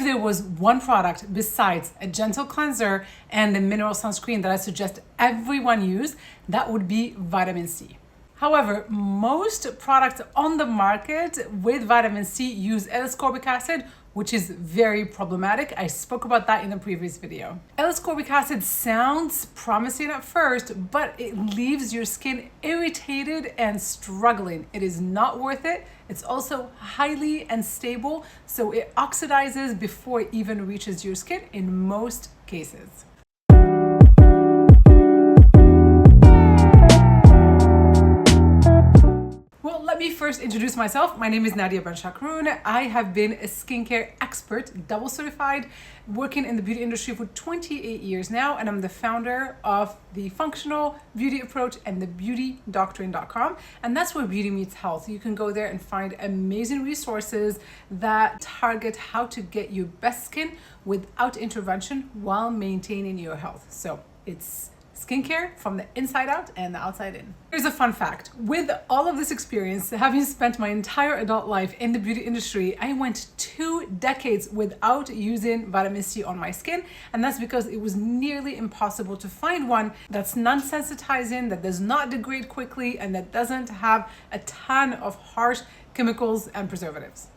if there was one product besides a gentle cleanser and a mineral sunscreen that I suggest everyone use, that would be vitamin C. However, most products on the market with vitamin C use L-Ascorbic acid, which is very problematic. I spoke about that in the previous video. L-Ascorbic acid sounds promising at first, but it leaves your skin irritated and struggling. It is not worth it. It's also highly unstable, so it oxidizes before it even reaches your skin in most cases. Let me first introduce myself. My name is Nadia. I have been a skincare expert, double certified, working in the beauty industry for 28 years now, and I'm the founder of the Functional Beauty Approach and the Doctrine.com, and that's where beauty meets health. You can go there and find amazing resources that target how to get your best skin without intervention while maintaining your health. So it's skincare from the inside out and the outside in. Here's a fun fact. With all of this experience, having spent my entire adult life in the beauty industry, I went 2 decades without using vitamin C on my skin. And that's because it was nearly impossible to find one that's non-sensitizing, that does not degrade quickly, and that doesn't have a ton of harsh chemicals and preservatives.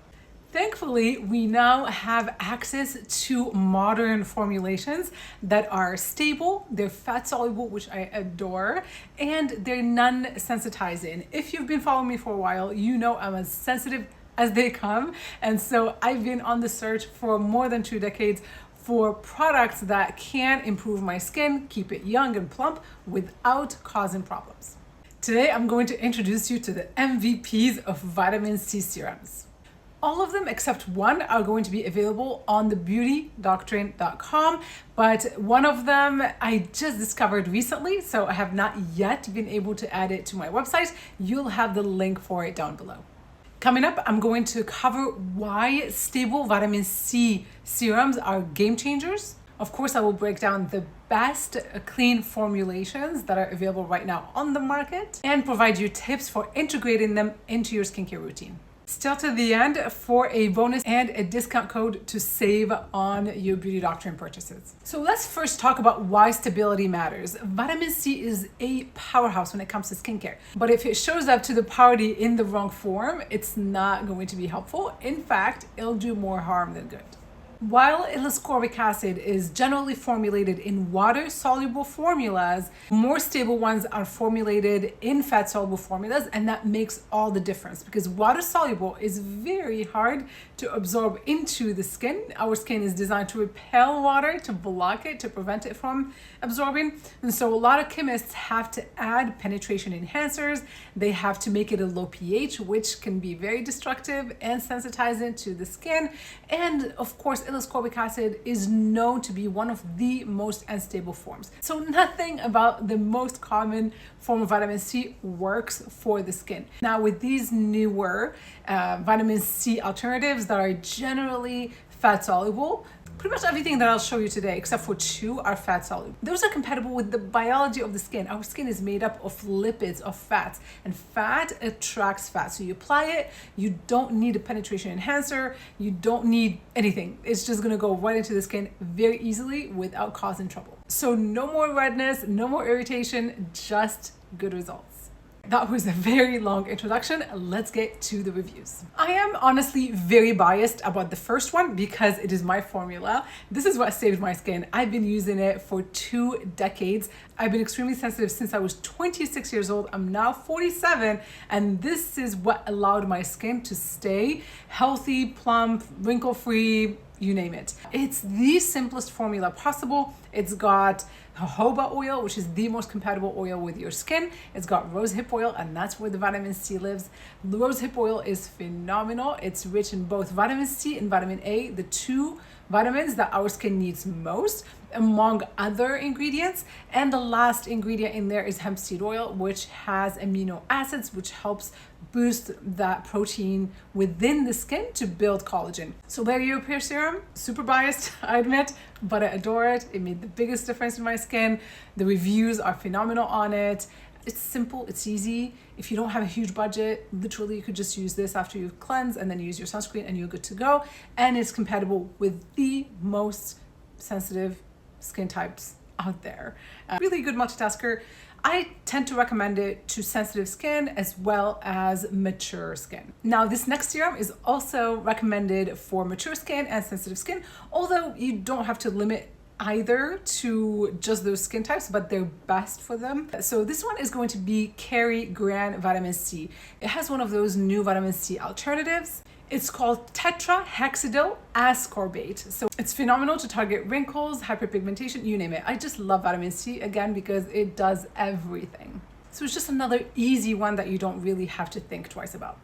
Thankfully, we now have access to modern formulations that are stable, they're fat soluble, which I adore, and they're non-sensitizing. If you've been following me for a while, you know I'm as sensitive as they come. And so I've been on the search for more than 2 decades for products that can improve my skin, keep it young and plump without causing problems. Today, I'm going to introduce you to the MVPs of vitamin C serums. All of them except one are going to be available on the Doctrine.com, but one of them I just discovered recently, so I have not yet been able to add it to my website. You'll have the link for it down below. Coming up, I'm going to cover why stable vitamin C serums are game changers. Of course, I will break down the best clean formulations that are available right now on the market and provide you tips for integrating them into your skincare routine. Still to the end for a bonus and a discount code to save on your Beauty Doctrine purchases. So let's first talk about why stability matters. Vitamin C is a powerhouse when it comes to skincare, but if it shows up to the party in the wrong form, it's not going to be helpful. In fact, it'll do more harm than good. While L-Ascorbic acid is generally formulated in water-soluble formulas, more stable ones are formulated in fat-soluble formulas, and that makes all the difference because water-soluble is very hard to absorb into the skin. Our skin is designed to repel water, to block it, to prevent it from absorbing. And so a lot of chemists have to add penetration enhancers. They have to make it a low pH, which can be very destructive and sensitizing to the skin. And of course, L-Ascorbic acid is known to be one of the most unstable forms. So nothing about the most common form of vitamin C works for the skin. Now with these newer vitamin C alternatives that are generally fat soluble, pretty much everything that I'll show you today, except for 2, are fat soluble. Those are compatible with the biology of the skin. Our skin is made up of lipids, of fats, and fat attracts fat. So you apply it, you don't need a penetration enhancer, you don't need anything. It's just gonna go right into the skin very easily without causing trouble. So no more redness, no more irritation, just good results. That was a very long introduction. Let's get to the reviews. I am honestly very biased about the first one because it is my formula. This is what saved my skin. I've been using it for 2 decades. I've been extremely sensitive since I was 26 years old. I'm now 47, and this is what allowed my skin to stay healthy, plump, wrinkle-free, you name it. It's the simplest formula possible. It's got jojoba oil, which is the most compatible oil with your skin. It's got rosehip oil, and that's where the vitamin C lives. The rosehip oil is phenomenal. It's rich in both vitamin C and vitamin A, the 2 vitamins that our skin needs most, among other ingredients. And the last ingredient in there is hemp seed oil, which has amino acids, which helps boost that protein within the skin to build collagen. So Barrier Repair Serum, super biased, I admit, but I adore it. It made the biggest difference in my skin. The reviews are phenomenal on it. It's simple, it's easy. If you don't have a huge budget, literally you could just use this after you've cleansed and then use your sunscreen and you're good to go. And it's compatible with the most sensitive skin types out there. Really good multitasker. I tend to recommend it to sensitive skin as well as mature skin. Now, this next serum is also recommended for mature skin and sensitive skin, although you don't have to limit either to just those skin types, but they're best for them. So this one is going to be Cary Gran Vitamin C. It has one of those new vitamin C alternatives. It's called Tetrahexyldecyl Ascorbate. So it's phenomenal to target wrinkles, hyperpigmentation, you name it. I just love vitamin C, again, because it does everything. So it's just another easy one that you don't really have to think twice about.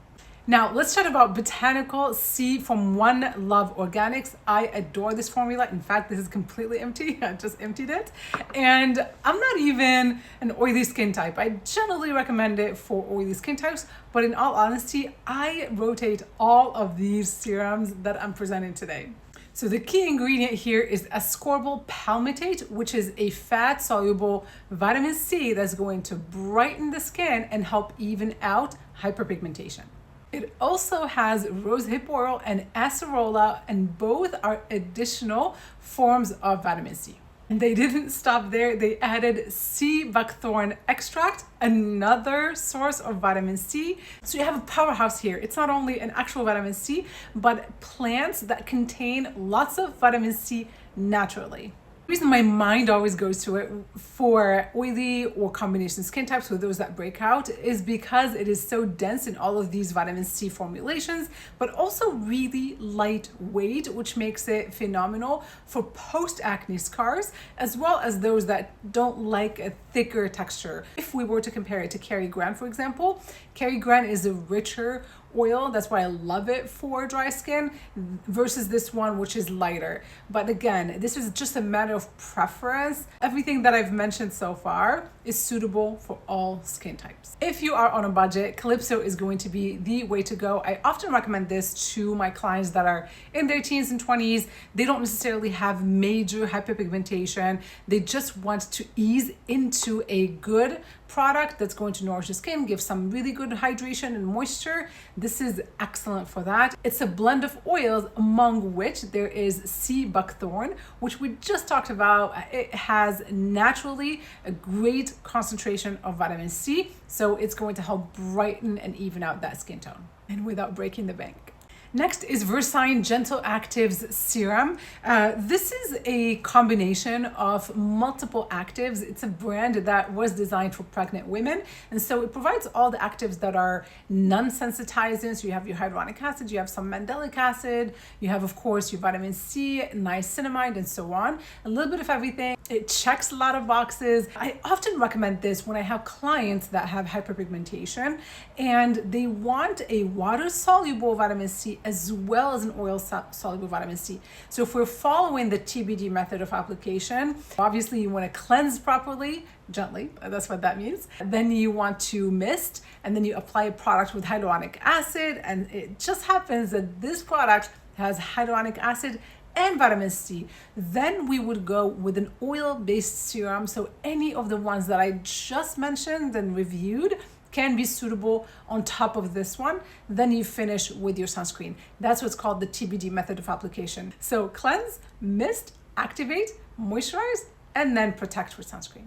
Now, let's chat about Botanical C from One Love Organics. I adore this formula. In fact, this is completely empty. I just emptied it. And I'm not even an oily skin type. I generally recommend it for oily skin types, but in all honesty, I rotate all of these serums that I'm presenting today. So the key ingredient here is ascorbyl palmitate, which is a fat-soluble vitamin C that's going to brighten the skin and help even out hyperpigmentation. It also has rosehip oil and acerola, and both are additional forms of vitamin C. And they didn't stop there. They added sea buckthorn extract, another source of vitamin C. So you have a powerhouse here. It's not only an actual vitamin C, but plants that contain lots of vitamin C naturally. The reason my mind always goes to it for oily or combination skin types, for those that break out, is because it is so dense in all of these vitamin C formulations, but also really lightweight, which makes it phenomenal for post-acne scars, as well as those that don't like a thicker texture. If we were to compare it to Cary Gran, for example, Cary Gran is a richer oil. That's why I love it for dry skin versus this one, which is lighter. But again, this is just a matter of preference. Everything that I've mentioned so far is suitable for all skin types. If you are on a budget, Calypso is going to be the way to go. I often recommend this to my clients that are in their teens and 20s. They don't necessarily have major hyperpigmentation. They just want to ease into a good product that's going to nourish the skin, give some really good hydration and moisture. This is excellent for that. It's a blend of oils, among which there is sea buckthorn, which we just talked about. It has naturally a great concentration of vitamin C, so it's going to help brighten and even out that skin tone, and without breaking the bank. Next is Versine Gentle Actives Serum. This is a combination of multiple actives. It's a brand that was designed for pregnant women. And so it provides all the actives that are non-sensitizing. So you have your hyaluronic acid, you have some mandelic acid, you have, of course, your vitamin C, niacinamide, and so on. A little bit of everything. It checks a lot of boxes. I often recommend this when I have clients that have hyperpigmentation and they want a water-soluble vitamin C as well as an oil-soluble vitamin C. So if we're following the TBD method of application, obviously you want to cleanse properly, gently, that's what that means. Then you want to mist, and then you apply a product with hyaluronic acid, and it just happens that this product has hyaluronic acid and vitamin C. Then we would go with an oil-based serum. So any of the ones that I just mentioned and reviewed can be suitable on top of this one. Then you finish with your sunscreen. That's what's called the TBD method of application. So cleanse, mist, activate, moisturize, and then protect with sunscreen.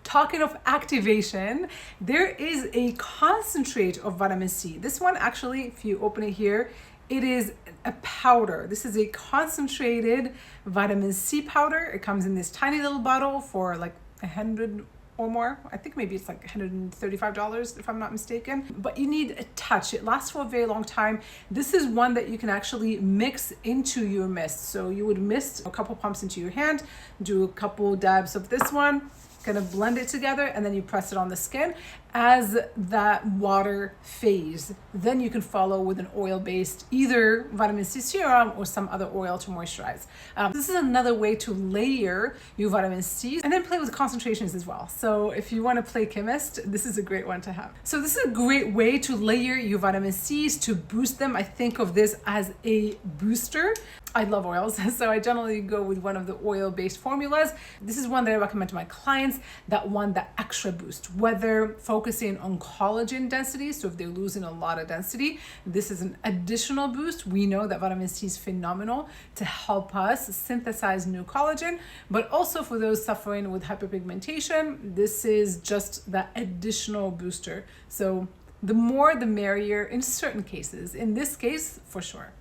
Talking of activation, there is a concentrate of vitamin C. This one actually, if you open it here, it is a powder. This is a concentrated vitamin C powder. It comes in this tiny little bottle for like 100 or more. I think maybe it's like $135 if I'm not mistaken, but you need a touch. It lasts for a very long time. This is one that you can actually mix into your mist. So you would mist a couple pumps into your hand, do a couple dabs of this one, kind of blend it together, and then you press it on the skin. as that water phase, then you can follow with an oil-based either vitamin C serum or some other oil to moisturize. This is another way to layer your vitamin C and then play with concentrations as well. So if you want to play chemist, this is a great one to have. So this is a great way to layer your vitamin C's to boost them. I think of this as a booster. I love oils, so I generally go with one of the oil-based formulas. This is one that I recommend to my clients that want that extra boost, whether focusing on collagen density, so if they're losing a lot of density, this is an additional boost. We know that vitamin C is phenomenal to help us synthesize new collagen, but also for those suffering with hyperpigmentation, this is just that additional booster. So the more the merrier in certain cases. In this case, for sure.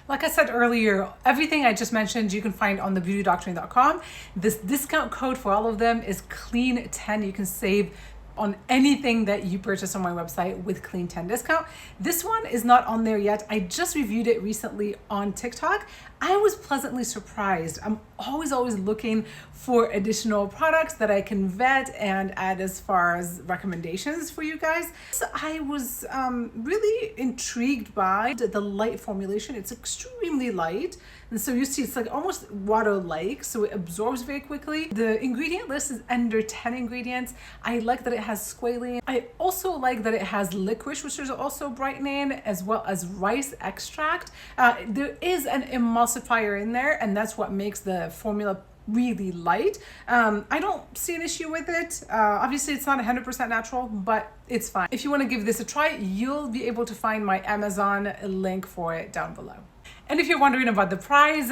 Like I said earlier, everything I just mentioned you can find on thebeautydoctrine.com. This discount code for all of them is CLEAN10. You can save on anything that you purchase on my website with CLEAN10 discount. This one is not on there yet. I just reviewed it recently on TikTok. I was pleasantly surprised. I'm always looking for additional products that I can vet and add as far as recommendations for you guys. So I was really intrigued by the light formulation. It's extremely light. And so you see it's like almost water-like, so it absorbs very quickly. The ingredient list is under 10 ingredients. I like that it has squalene. I also like that it has licorice, which is also brightening, as well as rice extract. There is an emulsifier in there, and that's what makes the formula really light. I don't see an issue with it. Obviously it's not 100% natural, but it's fine. If you want to give this a try, you'll be able to find my Amazon link for it down below. And if you're wondering about the price,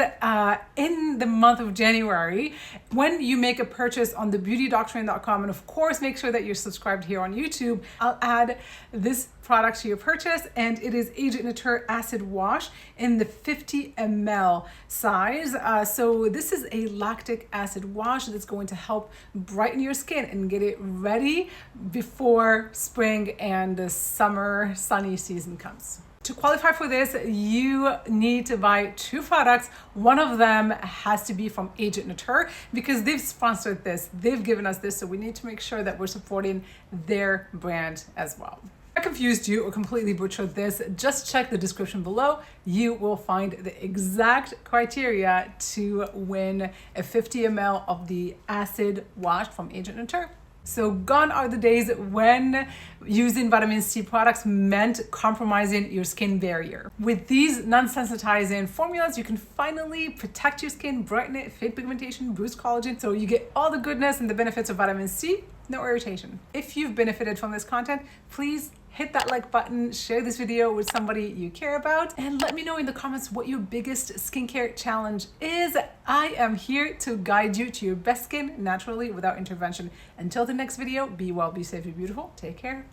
in the month of January, when you make a purchase on thebeautydoctrine.com, and of course make sure that you're subscribed here on YouTube, I'll add this product to your purchase, and it is Agent Nature Acid Wash in the 50 ml size. So this is a lactic acid wash that's going to help brighten your skin and get it ready before spring and the summer sunny season comes. To qualify for this, you need to buy 2 products. One of them has to be from Agent Nature because they've sponsored this. They've given us this, so we need to make sure that we're supporting their brand as well. If I confused you or completely butchered this, just check the description below. You will find the exact criteria to win a 50 ml of the acid wash from Agent Nature. So gone are the days when using vitamin C products meant compromising your skin barrier. With these non-sensitizing formulas, you can finally protect your skin, brighten it, fade pigmentation, boost collagen, so you get all the goodness and the benefits of vitamin C, no irritation. If you've benefited from this content, please hit that like button, share this video with somebody you care about, and let me know in the comments what your biggest skincare challenge is. I am here to guide you to your best skin naturally without intervention. Until the next video, be well, be safe, be beautiful. Take care.